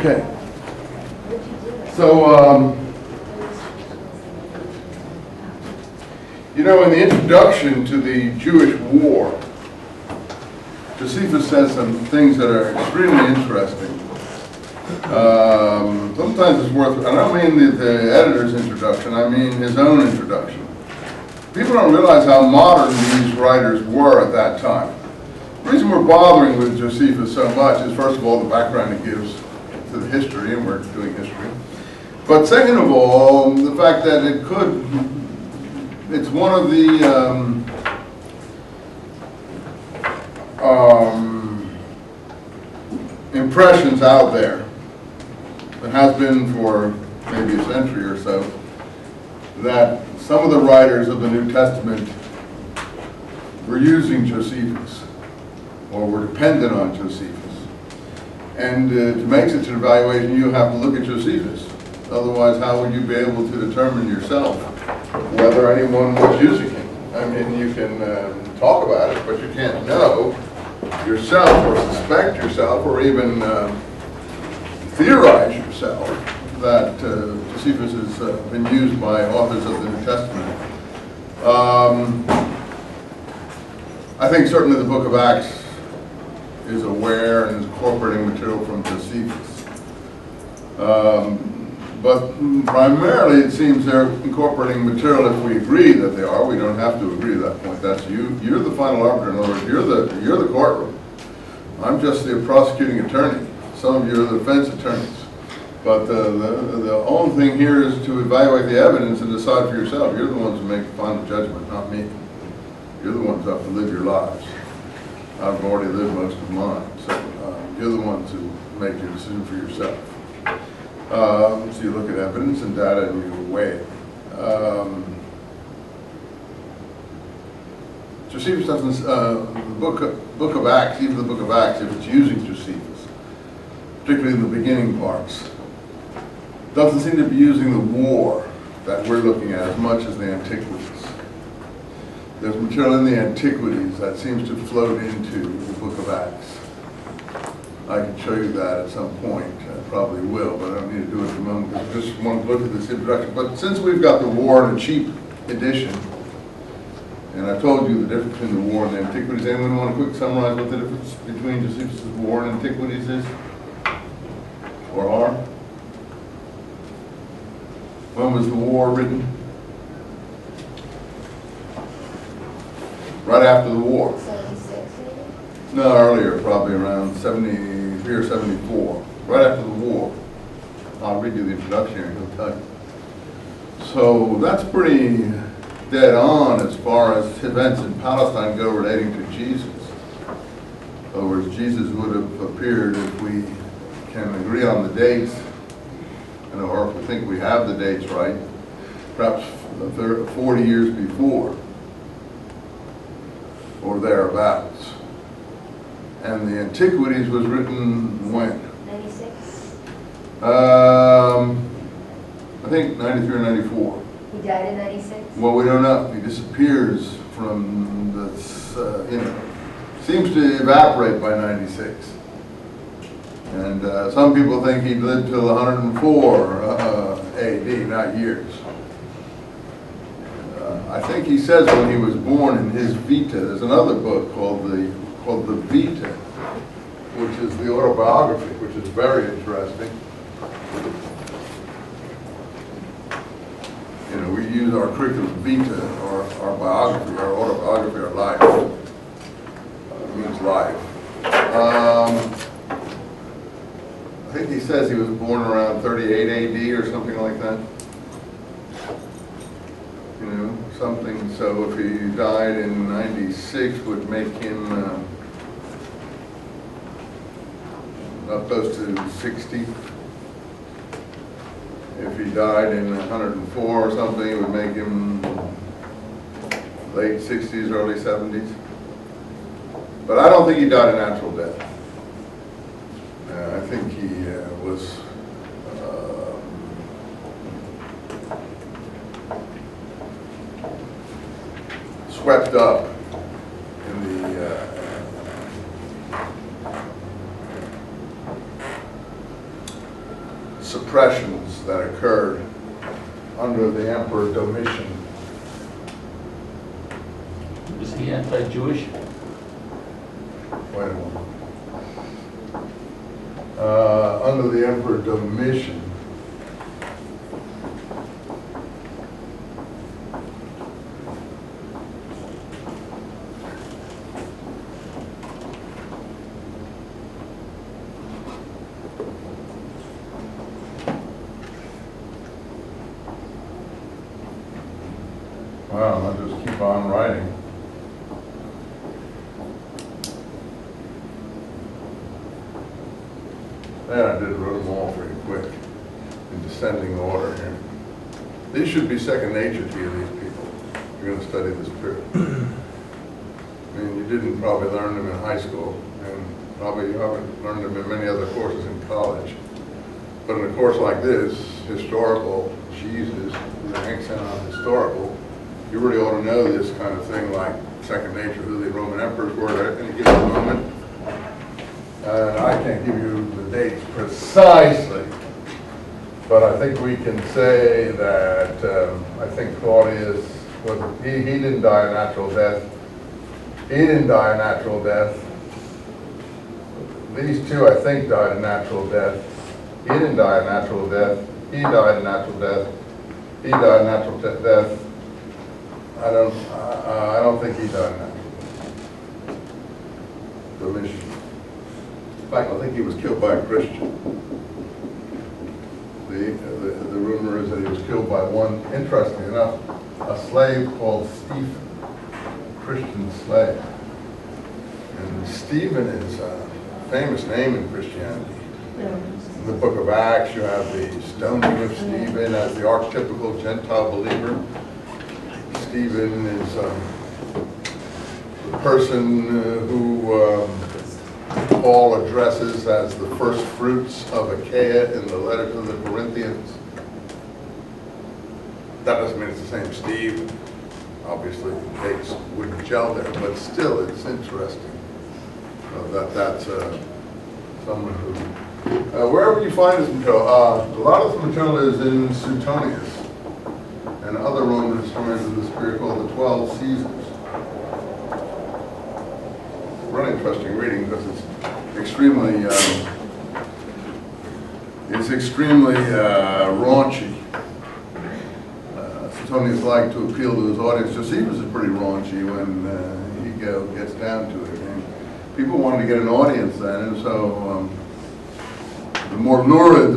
Okay. So, you know, in the introduction to the Jewish War, Josephus says some things that are extremely interesting. Sometimes it's worth, I don't mean the editor's introduction, I mean his own introduction. People don't realize how modern these writers were at that time. The reason we're bothering with Josephus so much is, first of all, the background he gives to the history, and we're doing history. But second of all, the fact that it's one of the impressions out there, that has been for maybe a century or so, that some of the writers of the New Testament were using Josephus, or were dependent on Josephus. And to make such an evaluation, you have to look at Josephus. Otherwise, how would you be able to determine yourself whether anyone was using him? I mean, you can talk about it, but you can't know yourself, or suspect yourself, or even theorize yourself that Josephus has been used by authors of the New Testament. I think certainly the book of Acts is aware and is incorporating material from Josephus. But primarily it seems they're incorporating material if we agree that they are. We don't have to agree to that point. That's you. You're the final arbiter. In other words, you're the courtroom. I'm just the prosecuting attorney. Some of you are the defense attorneys. But the only thing here is to evaluate the evidence and decide for yourself. You're the ones who make the final judgment, not me. You're the ones who have to live your lives. I've already lived most of mine. So you're the ones who make your decision for yourself. So you look at evidence and data and you weigh it. Josephus doesn't, the book of Acts, even the book of Acts, if it's using Josephus, particularly in the beginning parts, doesn't seem to be using the war that we're looking at as much as the antiquities. There's material in the antiquities that seems to float into the book of Acts. I can show you that at some point. I probably will, but I don't need to do it at the moment because I just want to look at this introduction. But since we've got the war in a cheap edition, and I told you the difference between the war and the antiquities, anyone want to quick summarize what the difference between Josephus' war and antiquities is? Or are? When was the war written? Right after the war. 76 maybe? No, earlier, probably around 73 or 74. Right after the war. I'll read you the introduction here and he'll tell you. So that's pretty dead on as far as events in Palestine go relating to Jesus. In other words, Jesus would have appeared if we can agree on the dates, or if we think we have the dates right, perhaps 40 years before, or thereabouts. And the Antiquities was written when? 96. I think 93 or 94. He died in 96? Well, we don't know. He disappears from the, seems to evaporate by 96. And some people think he lived till 104 AD, not years. I think he says when he was born in his Vita, there's another book called the Vita, which is the autobiography, which is very interesting. You know, we use our curriculum Vita, or our biography, our autobiography, our life. It means life. I think he says he was born around 38 AD or something like that. You know, something, so if he died in 96 would make him up close to 60. If he died in 104 or something, it would make him late 60s, early 70s. But I don't think he died a natural death. I think he was swept up in the suppressions that occurred under the Emperor Domitian. Was he anti-Jewish? Wait a moment. Under the Emperor Domitian, wow, I'll just keep on writing. There, I did wrote them all pretty quick in descending order here. These should be second nature to you, these people. You're going to study this period. I mean, you didn't probably learn them in high school, and probably you haven't learned them in many other courses in college. But in a course like this, historical, Jesus, the accent on historical, you really ought to know this kind of thing like second nature, who the Roman emperors were at any given moment. I can't give you the dates precisely, but I think we can say that I think Claudius, he didn't die a natural death. He didn't die a natural death. These two, I think, died a natural death. He didn't die a natural death. He died a natural death. He died a natural death. I don't think he died a natural death. Domitian. In fact, I think he was killed by a Christian. The rumor is that he was killed by one, interestingly enough, a slave called Stephen, a Christian slave. And Stephen is a famous name in Christianity. In the book of Acts, you have the stoning of Stephen as the archetypical Gentile believer. Stephen is the person who Paul addresses as the first fruits of Achaia in the letter to the Corinthians. That doesn't mean it's the same Steve. Obviously, the dates wouldn't gel there, but still, it's interesting that's someone who. Wherever you find this material, a lot of the material is in Suetonius and other Roman historians of this period called the 12 Caesars. Really interesting reading because it's extremely raunchy. Suetonius liked to appeal to his audience. Josephus is pretty raunchy when he gets down to it. And people wanted to get an audience then, and so the more lurid